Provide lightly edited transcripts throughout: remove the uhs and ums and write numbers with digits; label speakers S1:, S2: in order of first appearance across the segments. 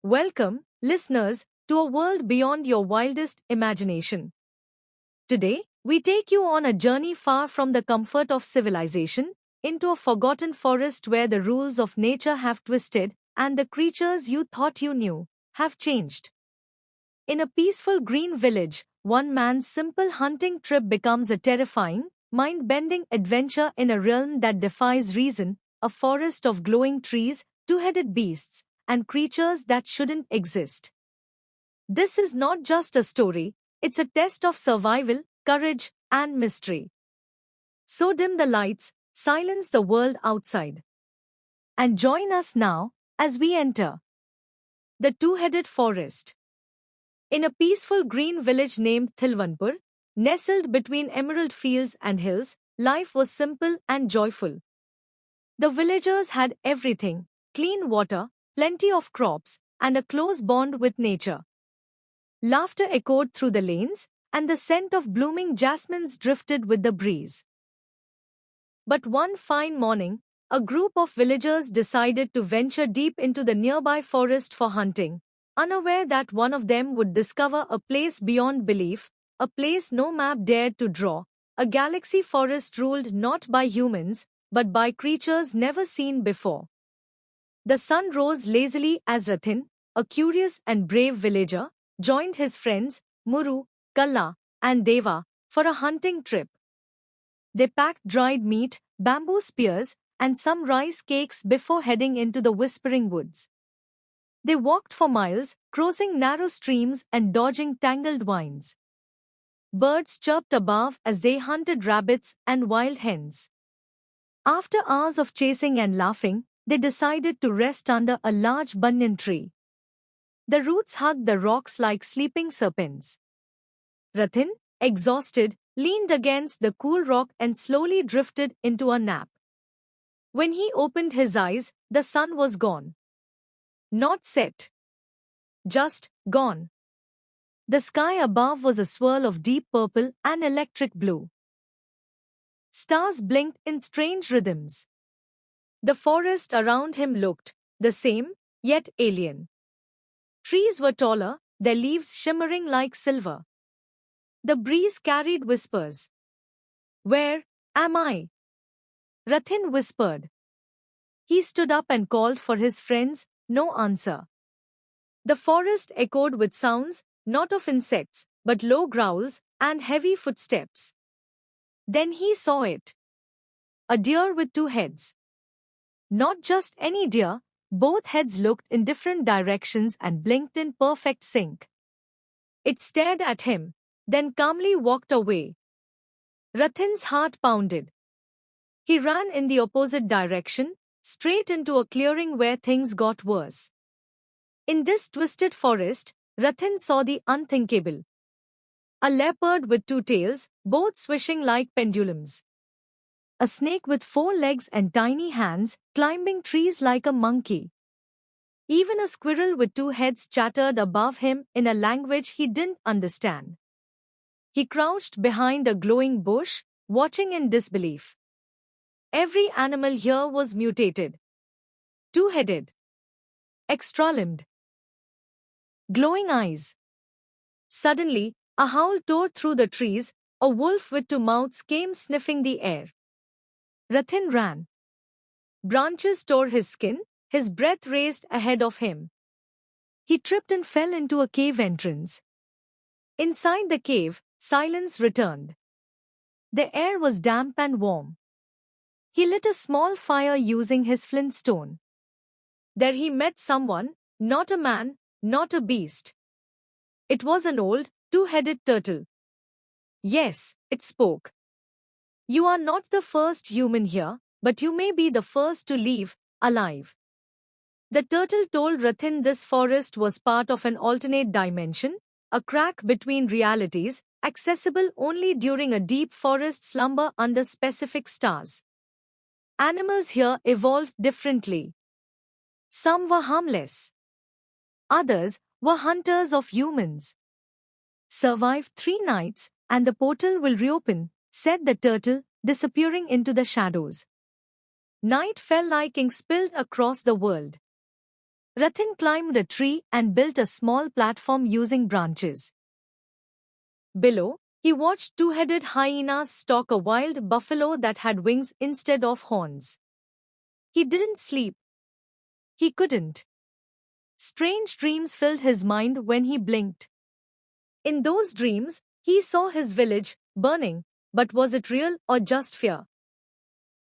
S1: Welcome, listeners, to a world beyond your wildest imagination. Today, we take you on a journey far from the comfort of civilization into a forgotten forest where the rules of nature have twisted and the creatures you thought you knew have changed. In a peaceful green village, one man's simple hunting trip becomes a terrifying, mind bending adventure in a realm that defies reason, a forest of glowing trees, two headed beasts, and creatures that shouldn't exist. This is not just a story, it's a test of survival, courage, and mystery. So dim the lights, silence the world outside. And join us now as we enter the two headed forest. In a peaceful green village named Thilwanpur, nestled between emerald fields and hills, life was simple and joyful. The villagers had everything: clean water, plenty of crops, and a close bond with nature. Laughter echoed through the lanes, and the scent of blooming jasmines drifted with the breeze. But one fine morning, a group of villagers decided to venture deep into the nearby forest for hunting, unaware that one of them would discover a place beyond belief, a place no map dared to draw, a galaxy forest ruled not by humans, but by creatures never seen before. The sun rose lazily as Rathin, a curious and brave villager, joined his friends, Muru, Kalla, and Deva, for a hunting trip. They packed dried meat, bamboo spears, and some rice cakes before heading into the whispering woods. They walked for miles, crossing narrow streams and dodging tangled vines. Birds chirped above as they hunted rabbits and wild hens. After hours of chasing and laughing, they decided to rest under a large banyan tree. The roots hugged the rocks like sleeping serpents. Rathin, exhausted, leaned against the cool rock and slowly drifted into a nap. When he opened his eyes, the sun was gone. Not set. Just gone. The sky above was a swirl of deep purple and electric blue. Stars blinked in strange rhythms. The forest around him looked the same, yet alien. Trees were taller, their leaves shimmering like silver. The breeze carried whispers. "Where am I?" Rathin whispered. He stood up and called for his friends, no answer. The forest echoed with sounds, not of insects, but low growls and heavy footsteps. Then he saw it. A deer with two heads. Not just any deer, both heads looked in different directions and blinked in perfect sync. It stared at him, then calmly walked away. Rathin's heart pounded. He ran in the opposite direction, straight into a clearing where things got worse. In this twisted forest, Rathin saw the unthinkable. A leopard with two tails, both swishing like pendulums. A snake with four legs and tiny hands, climbing trees like a monkey. Even a squirrel with two heads chattered above him in a language he didn't understand. He crouched behind a glowing bush, watching in disbelief. Every animal here was mutated. Two-headed. Extra-limbed. Glowing eyes. Suddenly, a howl tore through the trees, a wolf with two mouths came sniffing the air. Rathin ran. Branches tore his skin, his breath raced ahead of him. He tripped and fell into a cave entrance. Inside the cave, silence returned. The air was damp and warm. He lit a small fire using his flintstone. There he met someone, not a man, not a beast. It was an old, two-headed turtle. Yes, it spoke. "You are not the first human here, but you may be the first to leave, alive." The turtle told Rathin this forest was part of an alternate dimension, a crack between realities, accessible only during a deep forest slumber under specific stars. Animals here evolved differently. Some were harmless. Others were hunters of humans. "Survive 3 nights, and the portal will reopen," said the turtle, disappearing into the shadows. Night fell like ink spilled across the world. Rathin climbed a tree and built a small platform using branches. Below, he watched two-headed hyenas stalk a wild buffalo that had wings instead of horns. He didn't sleep. He couldn't. Strange dreams filled his mind when he blinked. In those dreams, he saw his village burning, but was it real or just fear?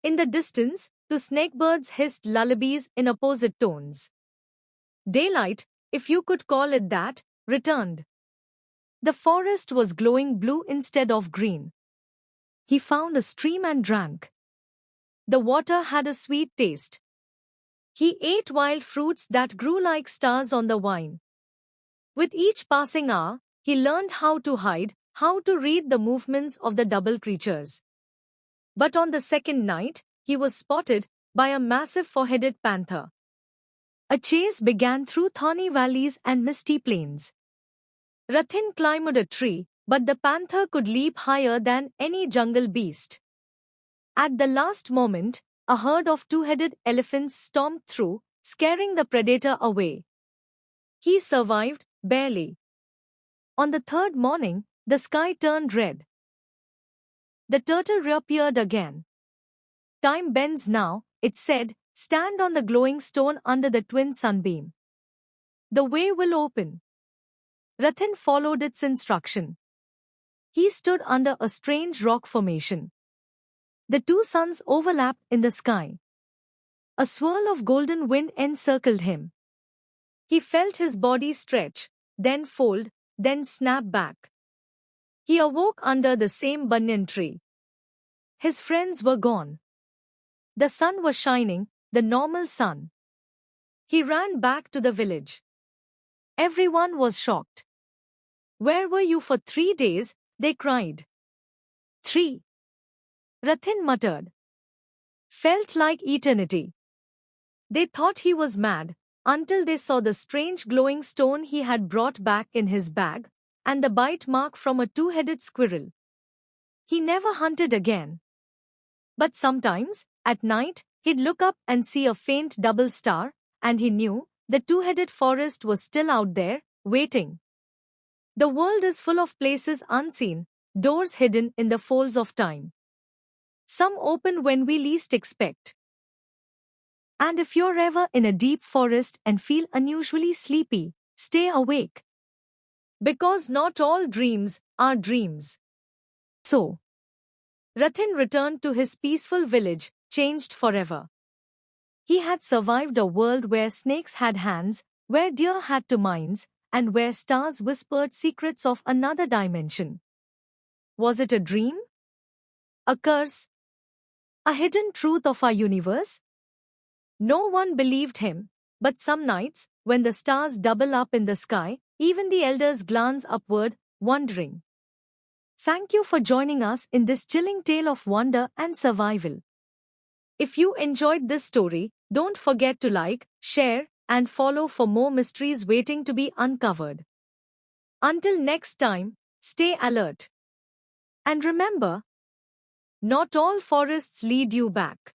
S1: In the distance, two snakebirds hissed lullabies in opposite tones. Daylight, if you could call it that, returned. The forest was glowing blue instead of green. He found a stream and drank. The water had a sweet taste. He ate wild fruits that grew like stars on the vine. With each passing hour, he learned how to hide, how to read the movements of the double creatures. But on the second night, he was spotted by a massive four-headed panther. A chase began through thorny valleys and misty plains. Rathin climbed a tree, but the panther could leap higher than any jungle beast. At the last moment, a herd of two-headed elephants stomped through, scaring the predator away. He survived, barely. On the third morning, the sky turned red. The turtle reappeared again. Time bends now, it said, stand on the glowing stone under the twin sunbeam. The way will open. Rathin followed its instruction. He stood under a strange rock formation. The two suns overlapped in the sky. A swirl of golden wind encircled him. He felt his body stretch, then fold, then snap back. He awoke under the same banyan tree. His friends were gone. The sun was shining, the normal sun. He ran back to the village. Everyone was shocked. Where were you for 3 days? They cried. 3. Rathin muttered. Felt like eternity. They thought he was mad, until they saw the strange glowing stone he had brought back in his bag, and the bite mark from a two-headed squirrel. He never hunted again. But sometimes, at night, he'd look up and see a faint double star, and he knew the two-headed forest was still out there, waiting. The world is full of places unseen, doors hidden in the folds of time. Some open when we least expect. And if you're ever in a deep forest and feel unusually sleepy, stay awake. Because not all dreams are dreams. So, Rathin returned to his peaceful village, changed forever. He had survived a world where snakes had hands, where deer had two minds, and where stars whispered secrets of another dimension. Was it a dream? A curse? A hidden truth of our universe? No one believed him, but some nights, when the stars double up in the sky, even the elders glance upward, wondering. Thank you for joining us in this chilling tale of wonder and survival. If you enjoyed this story, don't forget to like, share, and follow for more mysteries waiting to be uncovered. Until next time, stay alert. And remember, not all forests lead you back.